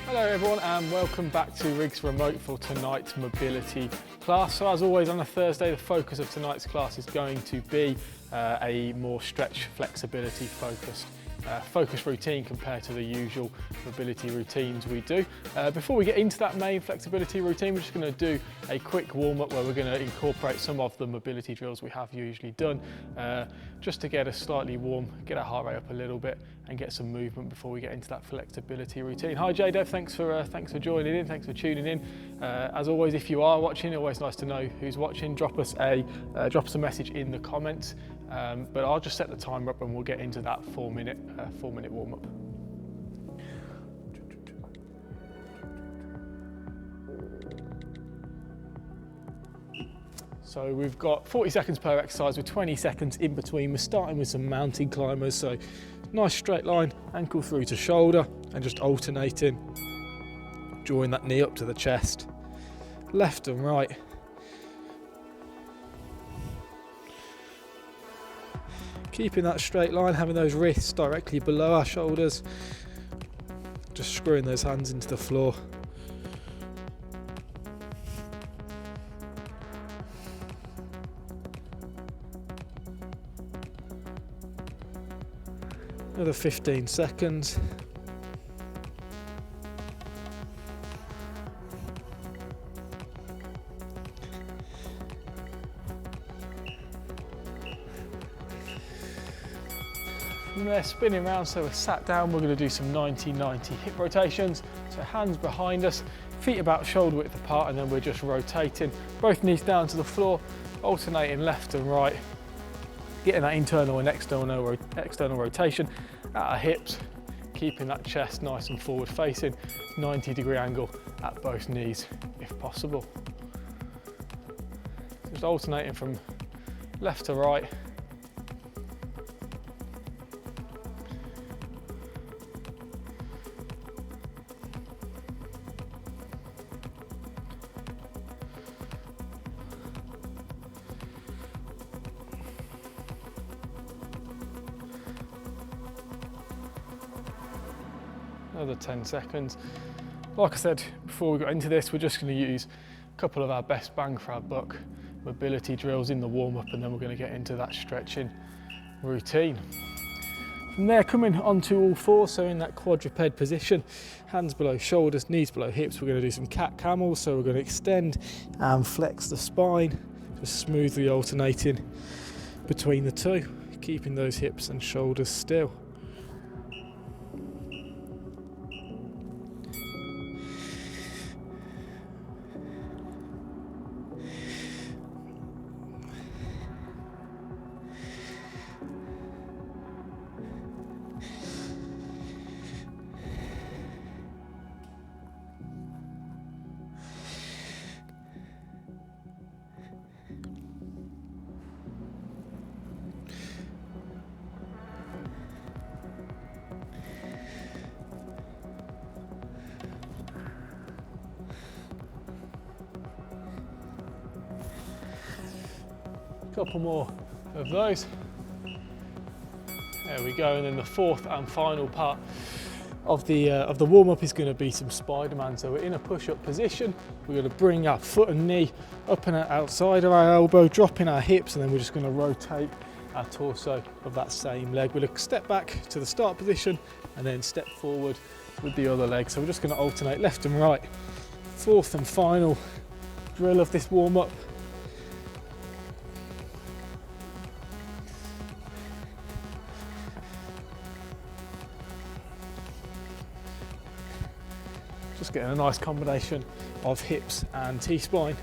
Hello everyone and welcome back to Rigs Remote for tonight's mobility class. So as always on a Thursday, the focus of tonight's class is going to be a more stretch flexibility focused routine compared to the usual mobility routines we do. Before we get into that main flexibility routine, we're just going to do a quick warm-up where we're going to incorporate some of the mobility drills we have usually done, just to get us slightly warm, get our heart rate up a little bit and get some movement before we get into that flexibility routine. Hi J-Dev, thanks for joining in, thanks for tuning in. As always, if you are watching, always nice to know who's watching. Drop us a message in the comments, but I'll just set the timer up and we'll get into that 4-minute warm-up. So we've got 40 seconds per exercise with 20 seconds in between. We're starting with some mountain climbers, so nice straight line, ankle through to shoulder, and just alternating, drawing that knee up to the chest, left and right. Keeping that straight line, having those wrists directly below our shoulders, just screwing those hands into the floor. Another 15 seconds. From there, spinning around, so we're sat down, we're going to do some 90-90 hip rotations. So hands behind us, feet about shoulder width apart, and then we're just rotating. Both knees down to the floor, alternating left and right, getting that internal and external rotation at our hips, keeping that chest nice and forward facing, 90-degree angle at both knees if possible. Just alternating from left to right. Another 10 seconds. Like I said before we got into this, we're just going to use a couple of our best bang for our buck mobility drills in the warm-up, and then we're going to get into that stretching routine. From there, coming onto all fours, so in that quadruped position, hands below shoulders, knees below hips, we're going to do some cat camels. So we're going to extend and flex the spine, just smoothly alternating between the two, keeping those hips and shoulders still. Couple more of those. There we go, and then the fourth and final part of the warm-up is going to be some Spider-Man. So we're in a push-up position. We're going to bring our foot and knee up and outside of our elbow, dropping our hips, and then we're just going to rotate our torso of that same leg. We'll step back to the start position and then step forward with the other leg. So we're just going to alternate left and right. Fourth and final drill of this warm-up. Just getting a nice combination of hips and T-spine.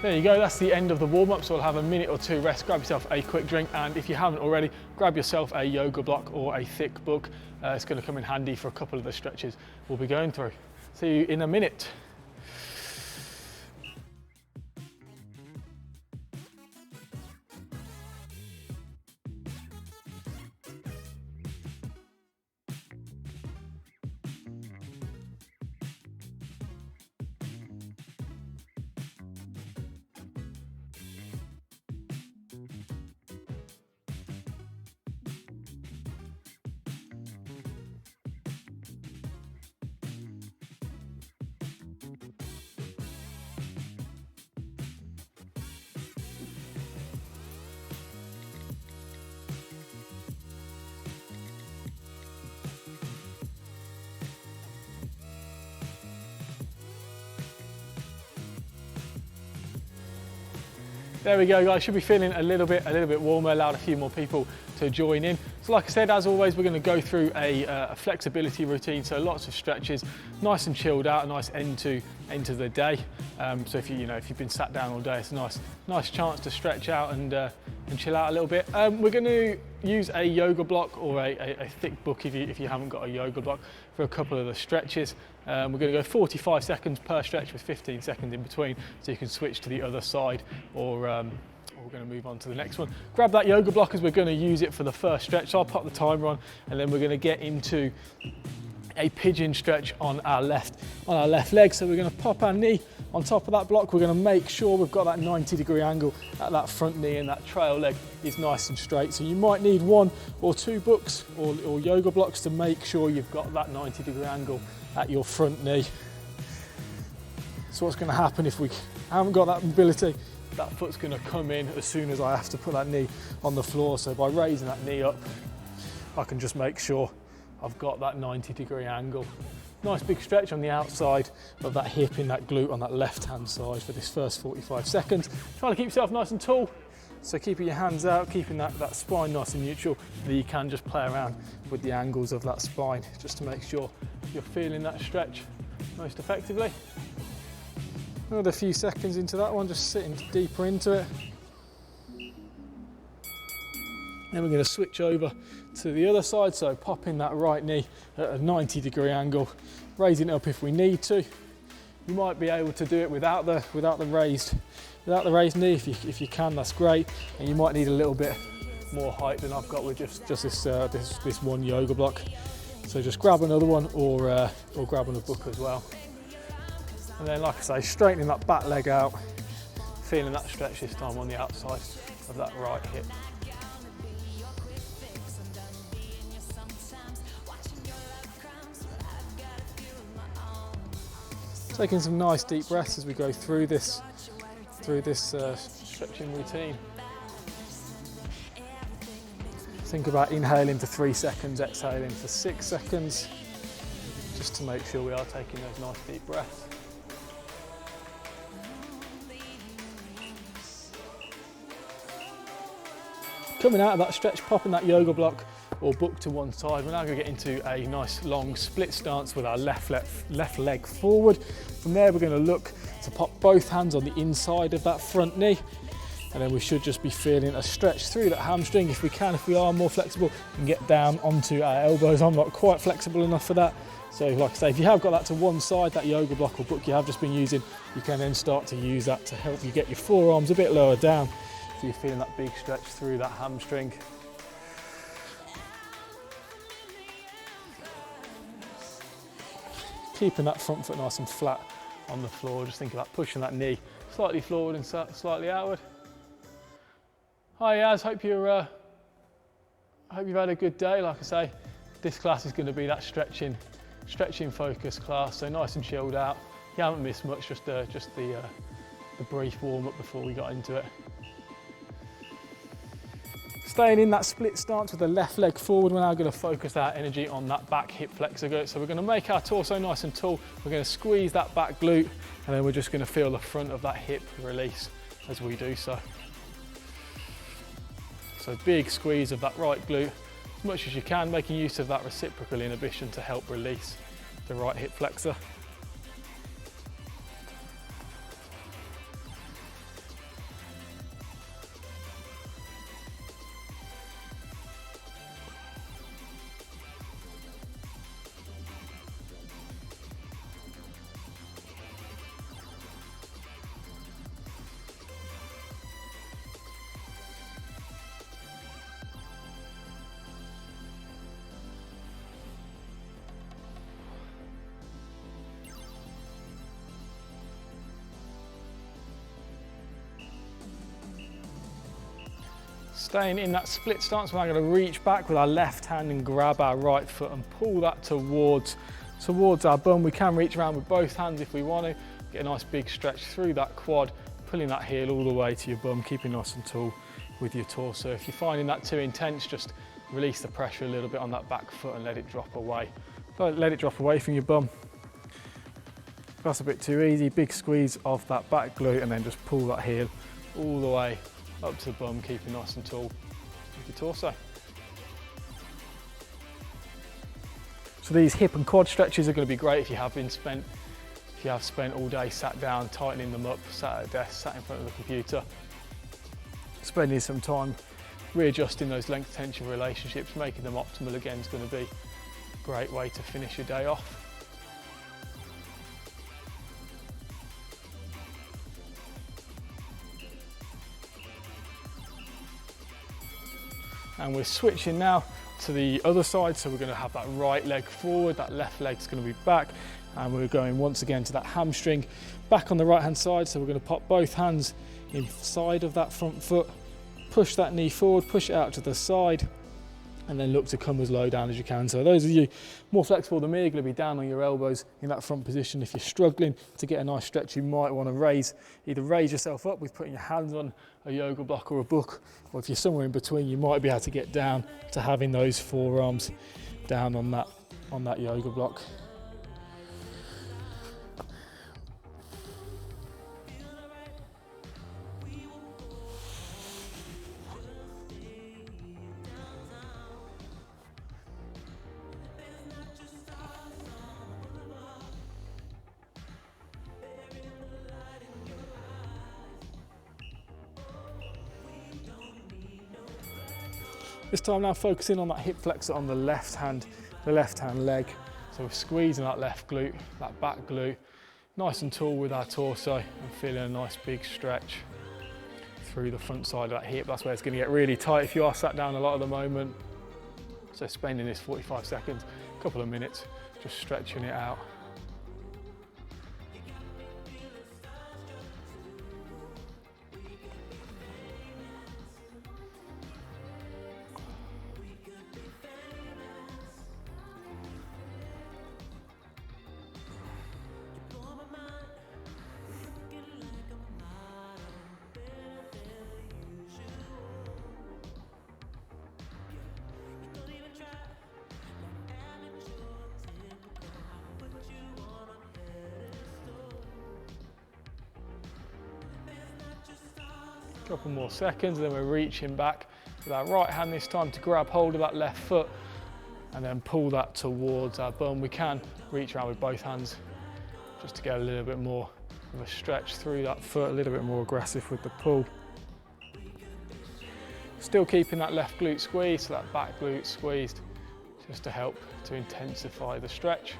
There you go, that's the end of the warm-up, so we'll have a minute or two rest, grab yourself a quick drink, and if you haven't already, grab yourself a yoga block or a thick book. It's going to come in handy for a couple of the stretches we'll be going through. See you in a minute. There we go, guys. Should be feeling a little bit warmer. Allowed a few more people to join in. So like I said, as always, we're going to go through a flexibility routine. So lots of stretches, nice and chilled out, a nice end to the day. So if you've been sat down all day, it's a nice chance to stretch out and chill out a little bit. We're going to use a yoga block or a thick book if you haven't got a yoga block for a couple of the stretches. We're going to go 45 seconds per stretch with 15 seconds in between, so you can switch to the other side, or we're going to move on to the next one. Grab that yoga block as we're going to use it for the first stretch. So I'll pop the timer on, and then we're going to get into a pigeon stretch on our left leg. So we're going to pop our knee on top of that block. We're going to make sure we've got that 90-degree angle at that front knee, and that trail leg is nice and straight. So you might need 1 or 2 books or yoga blocks to make sure you've got that 90-degree angle at your front knee. So what's going to happen if we haven't got that mobility? That foot's going to come in as soon as I have to put that knee on the floor. So by raising that knee up, I can just make sure I've got that 90-degree angle. Nice big stretch on the outside of that hip in that glute on that left-hand side for this first 45 seconds. Trying to keep yourself nice and tall. So keeping your hands out, keeping that spine nice and neutral. Then you can just play around with the angles of that spine just to make sure you're feeling that stretch most effectively. Another few seconds into that one, just sitting deeper into it. Then we're going to switch over to the other side, so popping that right knee at a 90-degree angle, raising it up if we need to. You might be able to do it without the raised knee. If you can, that's great. And you might need a little bit more height than I've got with just this one yoga block. So just grab another one, or grab another book as well. And then, like I say, straightening that back leg out, feeling that stretch this time on the outside of that right hip. Taking some nice deep breaths as we go through this stretching routine. Think about inhaling for 3 seconds, exhaling for 6 seconds, just to make sure we are taking those nice deep breaths. Coming out of that stretch, popping that yoga block or book to one side. We're now going to get into a nice long split stance with our left leg forward. From there, we're going to look to pop both hands on the inside of that front knee, and then we should just be feeling a stretch through that hamstring. If we are more flexible, we can get down onto our elbows. I'm not quite flexible enough for that. So like I say, if you have got that to one side, that yoga block or book you have just been using, you can then start to use that to help you get your forearms a bit lower down, so you're feeling that big stretch through that hamstring. Keeping that front foot nice and flat on the floor. Just think about pushing that knee slightly forward and slightly outward. Hi Yaz, hope you've had a good day. Like I say, this class is going to be that stretching focused class, so nice and chilled out. You haven't missed much, just the brief warm up before we got into it. Staying in that split stance with the left leg forward, we're now going to focus our energy on that back hip flexor. So we're going to make our torso nice and tall. We're going to squeeze that back glute, and then we're just going to feel the front of that hip release as we do so. So big squeeze of that right glute as much as you can, making use of that reciprocal inhibition to help release the right hip flexor. Staying in that split stance, we're now going to reach back with our left hand and grab our right foot and pull that towards our bum. We can reach around with both hands if we want to. Get a nice big stretch through that quad, pulling that heel all the way to your bum, keeping nice and tall with your torso. If you're finding that too intense, just release the pressure a little bit on that back foot and let it drop away. Let it drop away from your bum. If that's a bit too easy, big squeeze of that back glute and then just pull that heel all the way up to the bum, keeping nice and tall with your torso. So these hip and quad stretches are going to be great if you have spent all day sat down, tightening them up, sat at a desk, sat in front of the computer, spending some time readjusting those length tension relationships, making them optimal again is going to be a great way to finish your day off. And we're switching now to the other side, so we're going to have that right leg forward, that left leg's going to be back, and we're going once again to that hamstring back on the right hand side. So we're going to pop both hands inside of that front foot, push that knee forward, push it out to the side, and then look to come as low down as you can. So those of you more flexible than me are going to be down on your elbows in that front position. If you're struggling to get a nice stretch, you might want to either raise yourself up with putting your hands on a yoga block or a book, or if you're somewhere in between, you might be able to get down to having those forearms down on that yoga block. This time now focusing on that hip flexor on the left hand leg. So we're squeezing that left glute, that back glute, nice and tall with our torso, and feeling a nice big stretch through the front side of that hip. That's where it's going to get really tight if you are sat down a lot at the moment. So spending this 45 seconds, a couple of minutes, just stretching it out. Couple more seconds, and then we're reaching back with our right hand this time to grab hold of that left foot and then pull that towards our bum. We can reach around with both hands just to get a little bit more of a stretch through that foot, a little bit more aggressive with the pull. Still keeping that left glute squeezed, so that back glute squeezed, just to help to intensify the stretch.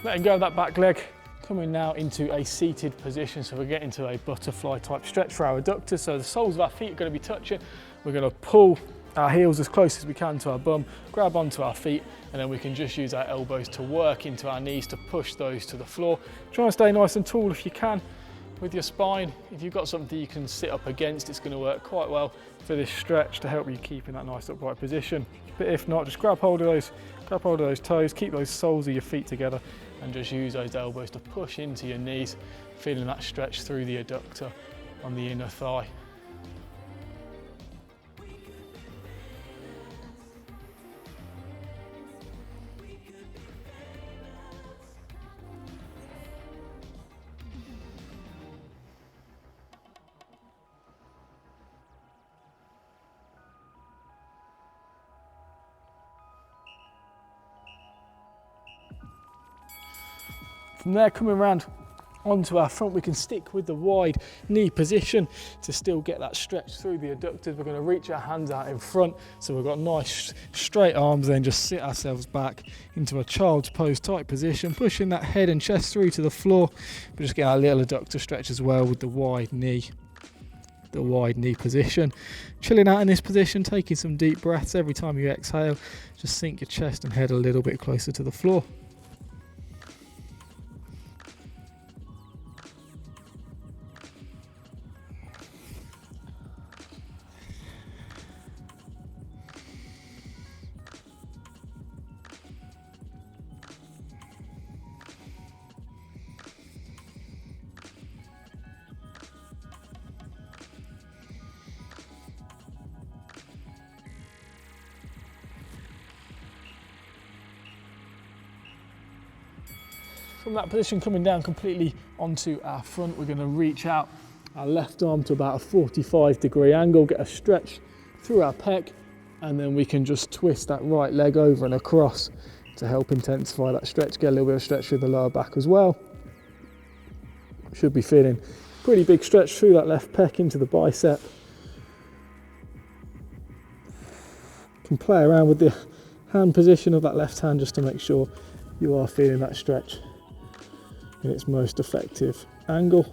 Letting go of that back leg, coming now into a seated position. So we're getting to a butterfly type stretch for our adductors. So the soles of our feet are going to be touching. We're going to pull our heels as close as we can to our bum, grab onto our feet, and then we can just use our elbows to work into our knees to push those to the floor. Try and stay nice and tall if you can with your spine. If you've got something you can sit up against, it's going to work quite well for this stretch to help you keep in that nice upright position. But if not, just grab hold of those toes, keep those soles of your feet together, and just use those elbows to push into your knees, feeling that stretch through the adductor on the inner thigh. From there, coming around onto our front, we can stick with the wide knee position to still get that stretch through the adductors. We're going to reach our hands out in front, so we've got nice straight arms, then just sit ourselves back into a child's pose type position, pushing that head and chest through to the floor, but just get our little adductor stretch as well with the wide knee. the wide knee position. Chilling out in this position, taking some deep breaths. Every time you exhale, just sink your chest and head a little bit closer to the floor. From that position, coming down completely onto our front, we're going to reach out our left arm to about a 45-degree angle, get a stretch through our pec, and then we can just twist that right leg over and across to help intensify that stretch, get a little bit of stretch through the lower back as well. Should be feeling pretty big stretch through that left pec into the bicep. Can play around with the hand position of that left hand just to make sure you are feeling that stretch in its most effective angle.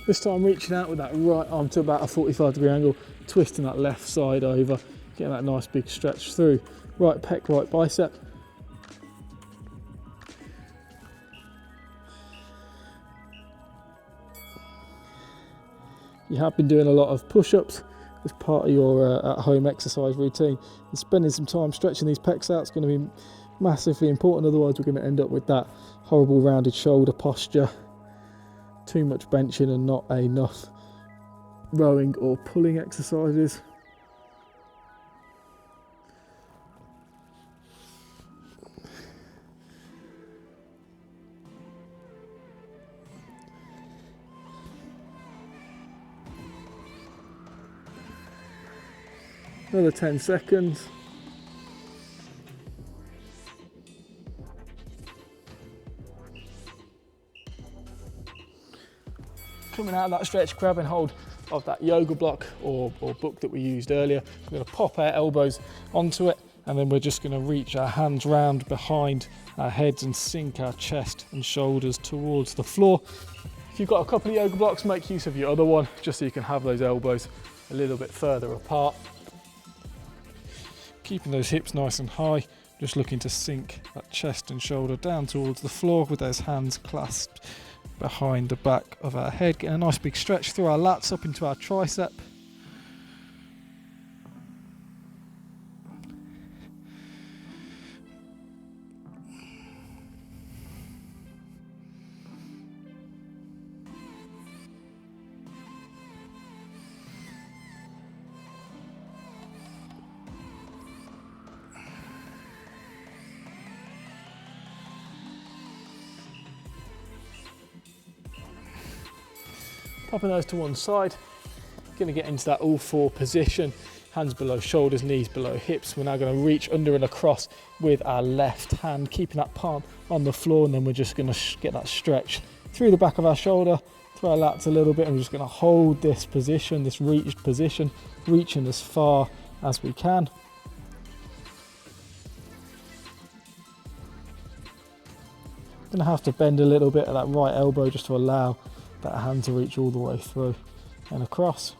This time reaching out with that right arm to about a 45-degree angle, twisting that left side over, getting that nice big stretch through right pec, right bicep. You have been doing a lot of push-ups as part of your at-home exercise routine, and spending some time stretching these pecs out is going to be massively important, otherwise we're going to end up with that horrible rounded shoulder posture. Too much benching and not enough rowing or pulling exercises. Another 10 seconds. Coming out of that stretch, grabbing hold of that yoga block or book that we used earlier. We're going to pop our elbows onto it, and then we're just going to reach our hands round behind our heads and sink our chest and shoulders towards the floor. If you've got a couple of yoga blocks, make use of your other one, just so you can have those elbows a little bit further apart. Keeping those hips nice and high, just looking to sink that chest and shoulder down towards the floor with those hands clasped behind the back of our head, getting a nice big stretch through our lats up into our tricep. Popping those to one side, going to get into that all four position, hands below shoulders, knees below hips. We're now going to reach under and across with our left hand, keeping that palm on the floor, and then we're just going to get that stretch through the back of our shoulder, through our lats a little bit, and we're just going to hold this position, this reached position, reaching as far as we can. Going to have to bend a little bit at that right elbow just to allow that hand to reach all the way through and across.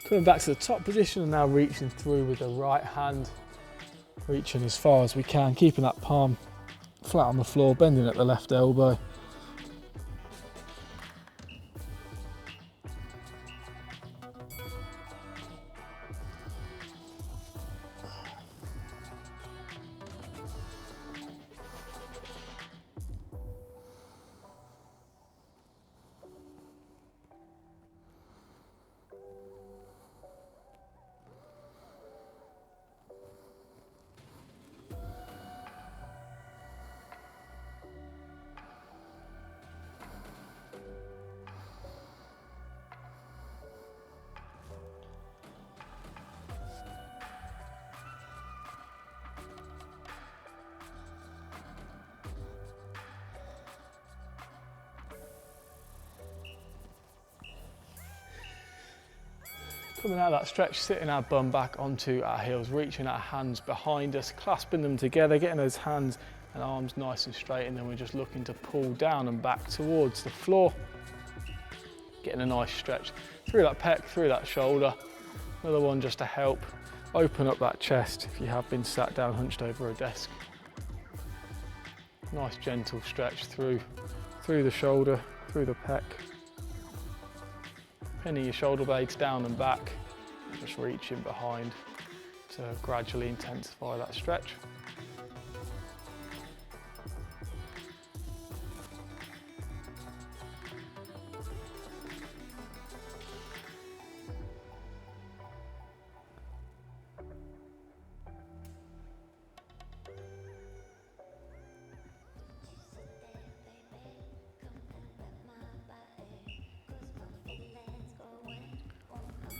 Coming back to the top position and now reaching through with the right hand, reaching as far as we can, keeping that palm flat on the floor, bending at the left elbow. Coming out of that stretch, sitting our bum back onto our heels, reaching our hands behind us, clasping them together, getting those hands and arms nice and straight, and then we're just looking to pull down and back towards the floor. Getting a nice stretch through that pec, through that shoulder. Another one just to help open up that chest if you have been sat down hunched over a desk. Nice gentle stretch through the shoulder, through the pec. Pinning your shoulder blades down and back, just reaching behind to gradually intensify that stretch.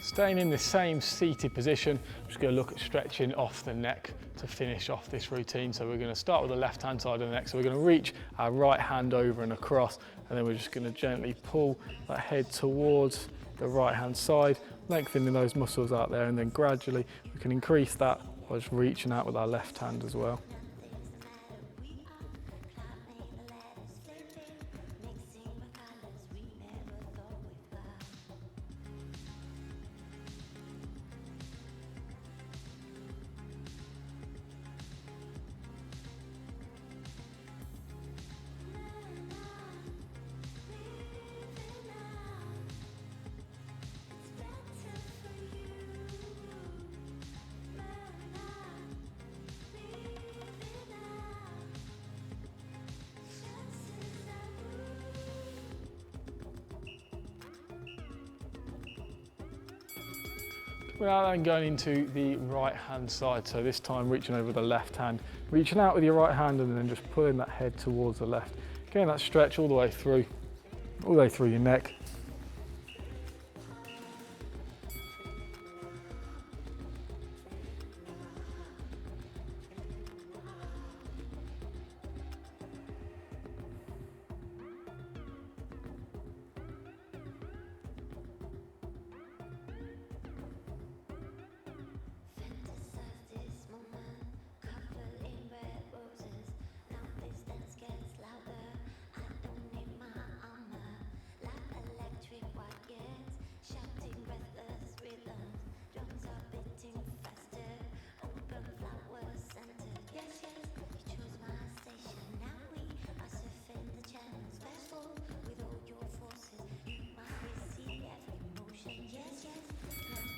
Staying in the same seated position, I'm just going to look at stretching off the neck to finish off this routine. So we're going to start with the left hand side of the neck. So we're going to reach our right hand over and across, and then we're just going to gently pull that head towards the right hand side, lengthening those muscles out there, and then gradually we can increase that by just reaching out with our left hand as well. We're now then going into the right hand side, so this time reaching over the left hand, reaching out with your right hand and then just pulling that head towards the left. Getting that stretch all the way through your neck.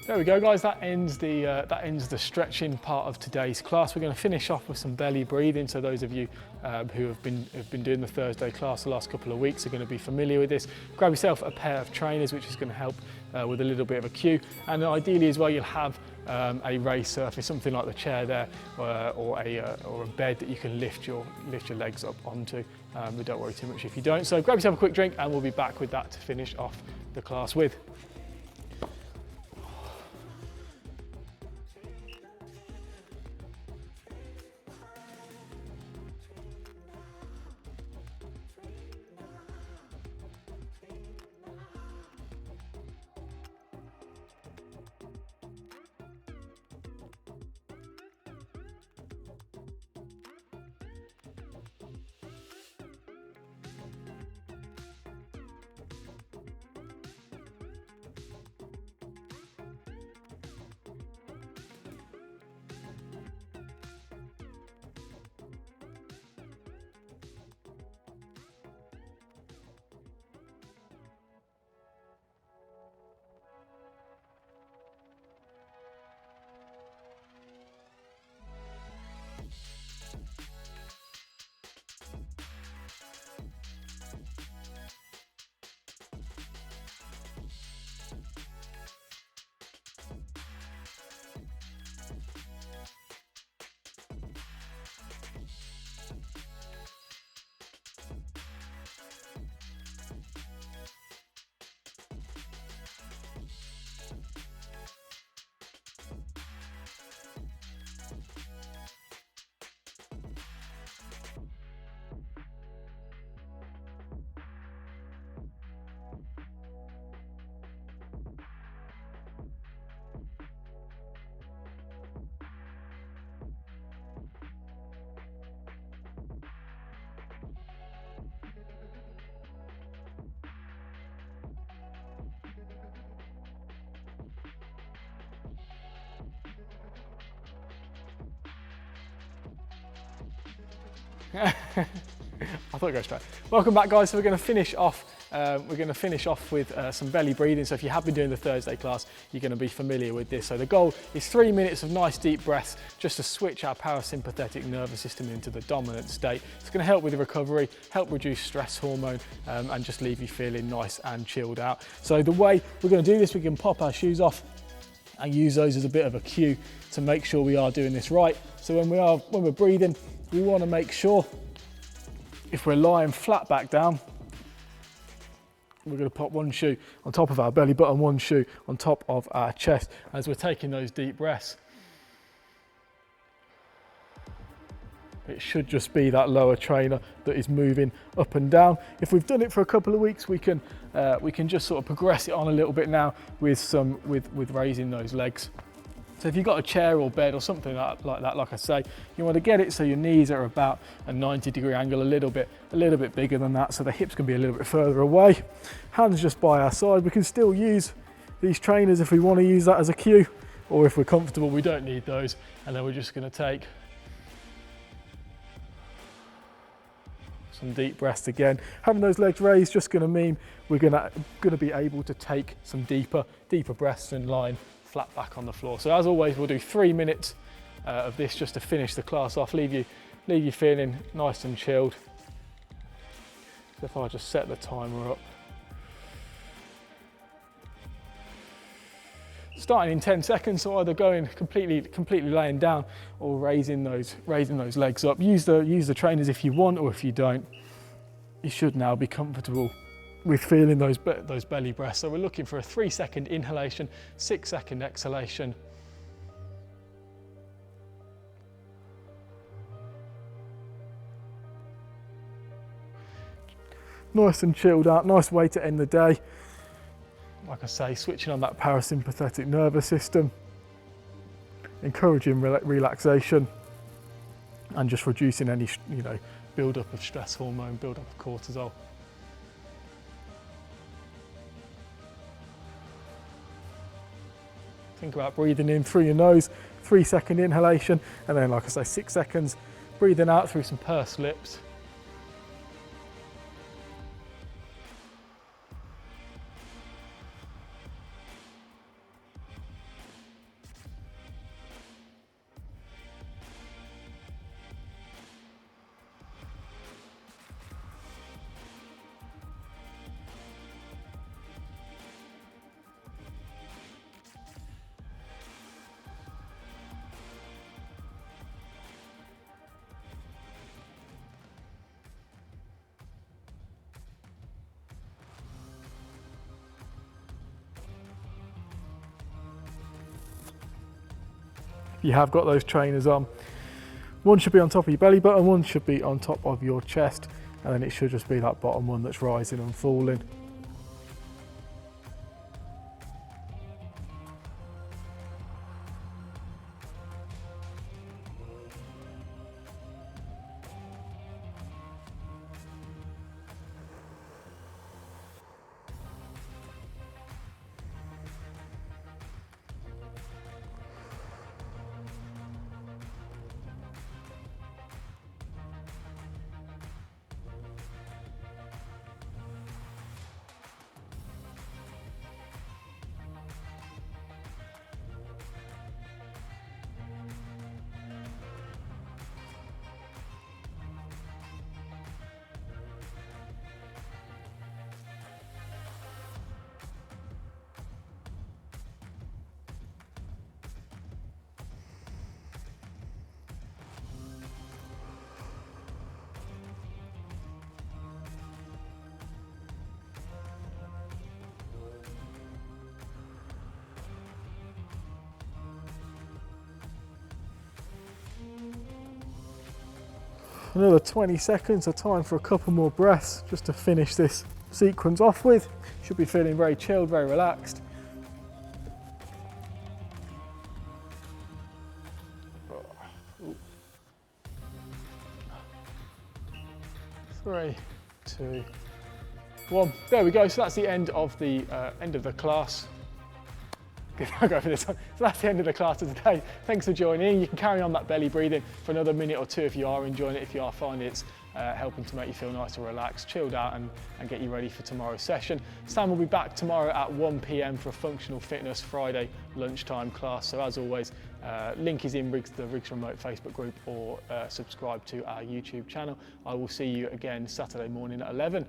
There we go, guys. That ends the stretching part of today's class. We're going to finish off with some belly breathing. So those of you who have been doing the Thursday class the last couple of weeks are going to be familiar with this. Grab yourself a pair of trainers, which is going to help with a little bit of a cue. And ideally as well, you'll have a raised surface, something like the chair there, or a bed that you can lift your legs up onto. But don't worry too much if you don't. So grab yourself a quick drink, and we'll be back with that to finish off the class with. I thought I'd go straight. Welcome back, guys. So we're going to finish off. With some belly breathing. So if you have been doing the Thursday class, you're going to be familiar with this. So the goal is 3 minutes of nice deep breaths, just to switch our parasympathetic nervous system into the dominant state. It's going to help with the recovery, help reduce stress hormone, and just leave you feeling nice and chilled out. So the way we're going to do this, we can pop our shoes off and use those as a bit of a cue to make sure we are doing this right. So when we're breathing, we want to make sure, if we're lying flat back down, we're going to pop one shoe on top of our belly button, one shoe on top of our chest as we're taking those deep breaths. It should just be that lower trainer that is moving up and down. If we've done it for a couple of weeks, we can just sort of progress it on a little bit now with raising those legs. So if you've got a chair or bed or something like that, like I say, you want to get it so your knees are about a 90-degree angle, a little bit bigger than that, so the hips can be a little bit further away. Hands just by our side. We can still use these trainers if we want to use that as a cue, or if we're comfortable, we don't need those. And then we're just going to take some deep breaths again. Having those legs raised just going to mean we're going to be able to take some deeper breaths than lying flat back on the floor. So as always, we'll do 3 minutes of this just to finish the class off, leave you feeling nice and chilled. So if I just set the timer up, starting in 10 seconds, so either going completely laying down or raising those legs up. Use the trainers if you want, or if you don't, you should now be comfortable with feeling those belly breaths. So we're looking for a 3-second inhalation, 6-second exhalation. Nice and chilled out, nice way to end the day. Like I say, switching on that parasympathetic nervous system, encouraging relaxation, and just reducing any build-up of stress hormone, build-up of cortisol. Think about breathing in through your nose, 3-second inhalation, and then, like I say, 6 seconds breathing out through some pursed lips. You have got those trainers on. One should be on top of your belly button, one should be on top of your chest, and then it should just be that bottom one that's rising and falling. Another 20 seconds, so time for a couple more breaths just to finish this sequence off with. Should be feeling very chilled, very relaxed. Three, two, one. There we go. So that's the end of the class. I'll go for this one. So that's the end of the class of today. Thanks for joining in. You can carry on that belly breathing for another minute or two if you are enjoying it, if you are finding it's helping to make you feel nice and relaxed, chilled out, and get you ready for tomorrow's session. Sam will be back tomorrow at 1 p.m. for a Functional Fitness Friday lunchtime class. So as always, link is in the Rigs Remote Facebook group, or subscribe to our YouTube channel. I will see you again Saturday morning at 11.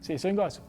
See you soon, guys.